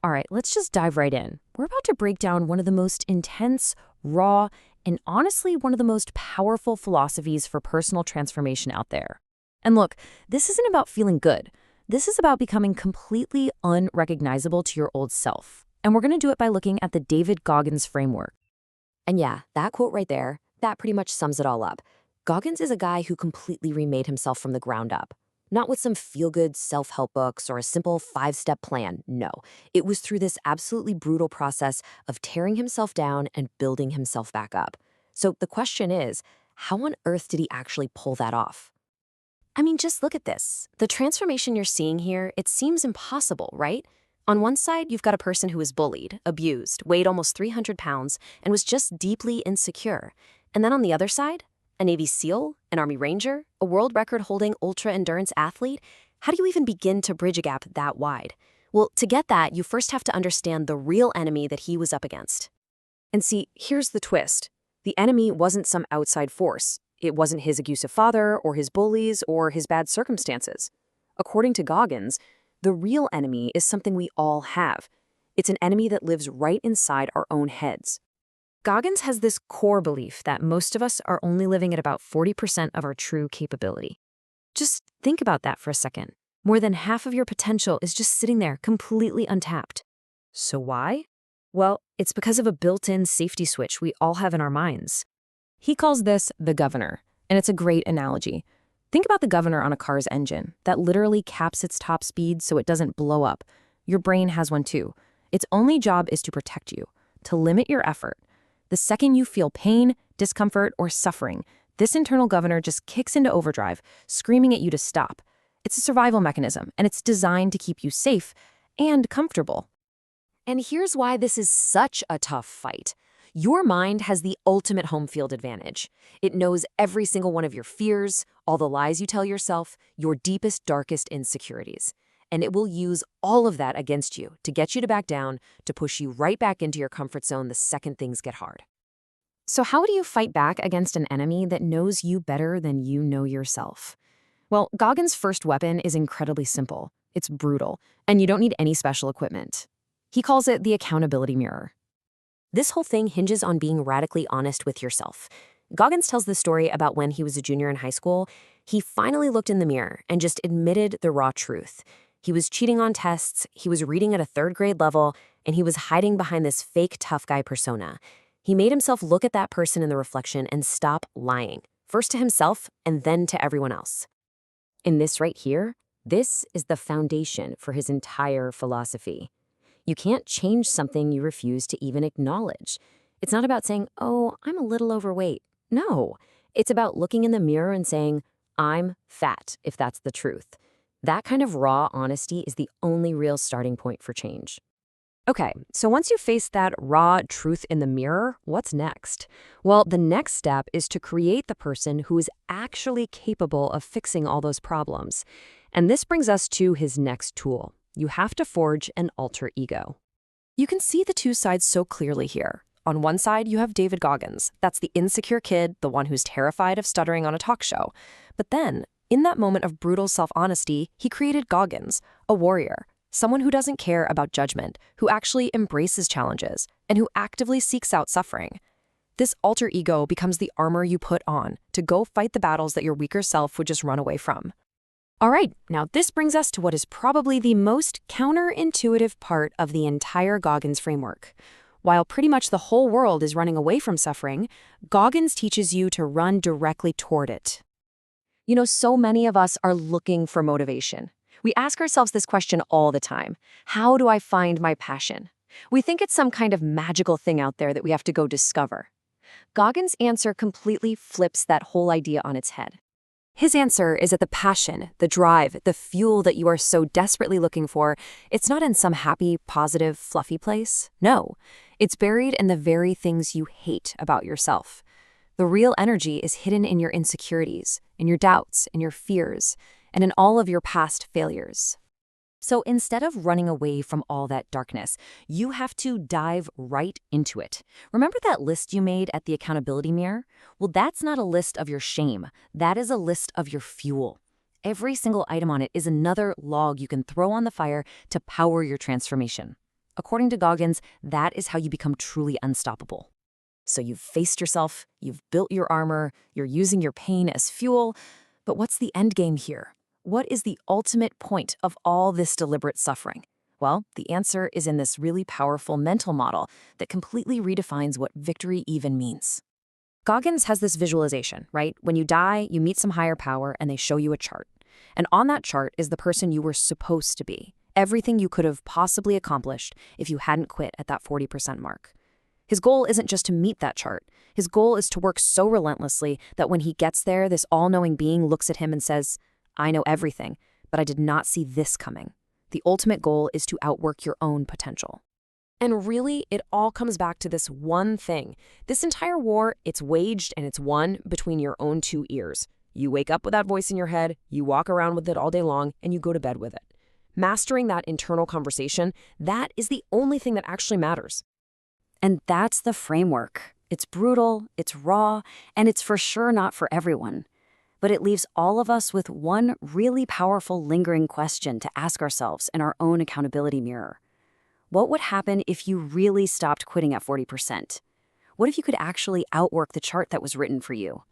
All right, let's just dive right in. We're about to break down one of the most intense, raw, and honestly one of the most powerful philosophies for personal transformation out there. And look, this isn't about feeling good. This is about becoming completely unrecognizable to your old self. And we're going to do it by looking at the David Goggins framework. And yeah, that quote right there, that pretty much sums it all up. Goggins is a guy who completely remade himself from the ground up. Not with some feel-good self-help books or a simple 5-step plan, no. It was through this absolutely brutal process of tearing himself down and building himself back up. So the question is, how on earth did he actually pull that off? I mean, just look at this. The transformation you're seeing here, it seems impossible, right? On one side, you've got a person who was bullied, abused, weighed almost 300 pounds, and was just deeply insecure. And then on the other side, a Navy SEAL, an Army Ranger, a world record-holding ultra-endurance athlete. How do you even begin to bridge a gap that wide? Well, to get that, you first have to understand the real enemy that he was up against. And see, here's the twist. The enemy wasn't some outside force. It wasn't his abusive father or his bullies or his bad circumstances. According to Goggins, the real enemy is something we all have. It's an enemy that lives right inside our own heads. Goggins has this core belief that most of us are only living at about 40% of our true capability. Just think about that for a second. More than half of your potential is just sitting there completely untapped. So why? Well, it's because of a built-in safety switch we all have in our minds. He calls this the governor, and it's a great analogy. Think about the governor on a car's engine that literally caps its top speed so it doesn't blow up. Your brain has one too. Its only job is to protect you, to limit your effort. The second you feel pain, discomfort, or suffering, this internal governor just kicks into overdrive, screaming at you to stop. It's a survival mechanism, and it's designed to keep you safe and comfortable. And here's why this is such a tough fight. Your mind has the ultimate home field advantage. It knows every single one of your fears, all the lies you tell yourself, your deepest, darkest insecurities. And it will use all of that against you to get you to back down, to push you right back into your comfort zone the second things get hard. So how do you fight back against an enemy that knows you better than you know yourself? Well, Goggins' first weapon is incredibly simple. It's brutal, and you don't need any special equipment. He calls it the accountability mirror. This whole thing hinges on being radically honest with yourself. Goggins tells the story about when he was a junior in high school. He finally looked in the mirror and just admitted the raw truth. He was cheating on tests, he was reading at a third-grade level, and he was hiding behind this fake tough guy persona. He made himself look at that person in the reflection and stop lying, first to himself and then to everyone else. In this right here, this is the foundation for his entire philosophy. You can't change something you refuse to even acknowledge. It's not about saying, oh, I'm a little overweight. No, it's about looking in the mirror and saying, I'm fat, if that's the truth. That kind of raw honesty is the only real starting point for change. Okay, so once you face that raw truth in the mirror, what's next? Well, the next step is to create the person who is actually capable of fixing all those problems. And this brings us to his next tool. You have to forge an alter ego. You can see the two sides so clearly here. On one side, you have David Goggins. That's the insecure kid, the one who's terrified of stuttering on a talk show. But then, in that moment of brutal self-honesty, he created Goggins, a warrior, someone who doesn't care about judgment, who actually embraces challenges, and who actively seeks out suffering. This alter ego becomes the armor you put on to go fight the battles that your weaker self would just run away from. All right, now this brings us to what is probably the most counterintuitive part of the entire Goggins framework. While pretty much the whole world is running away from suffering, Goggins teaches you to run directly toward it. You know, so many of us are looking for motivation. We ask ourselves this question all the time. How do I find my passion? We think it's some kind of magical thing out there that we have to go discover. Goggins' answer completely flips that whole idea on its head. His answer is that the passion, the drive, the fuel that you are so desperately looking for, it's not in some happy, positive, fluffy place. No, it's buried in the very things you hate about yourself. The real energy is hidden in your insecurities, in your doubts, in your fears, and in all of your past failures. So instead of running away from all that darkness, you have to dive right into it. Remember that list you made at the accountability mirror? Well, that's not a list of your shame. That is a list of your fuel. Every single item on it is another log you can throw on the fire to power your transformation. According to Goggins, that is how you become truly unstoppable. So you've faced yourself, you've built your armor, you're using your pain as fuel. But what's the end game here? What is the ultimate point of all this deliberate suffering? Well, the answer is in this really powerful mental model that completely redefines what victory even means. Goggins has this visualization, right? When you die, you meet some higher power and they show you a chart. And on that chart is the person you were supposed to be, everything you could have possibly accomplished if you hadn't quit at that 40% mark. His goal isn't just to meet that chart. His goal is to work so relentlessly that when he gets there, this all-knowing being looks at him and says, I know everything, but I did not see this coming. The ultimate goal is to outwork your own potential. And really, it all comes back to this one thing. This entire war, it's waged and it's won between your own two ears. You wake up with that voice in your head, you walk around with it all day long, and you go to bed with it. Mastering that internal conversation, that is the only thing that actually matters. And that's the framework. It's brutal, it's raw, and it's for sure not for everyone. But it leaves all of us with one really powerful lingering question to ask ourselves in our own accountability mirror. What would happen if you really stopped quitting at 40%? What if you could actually outwork the chart that was written for you?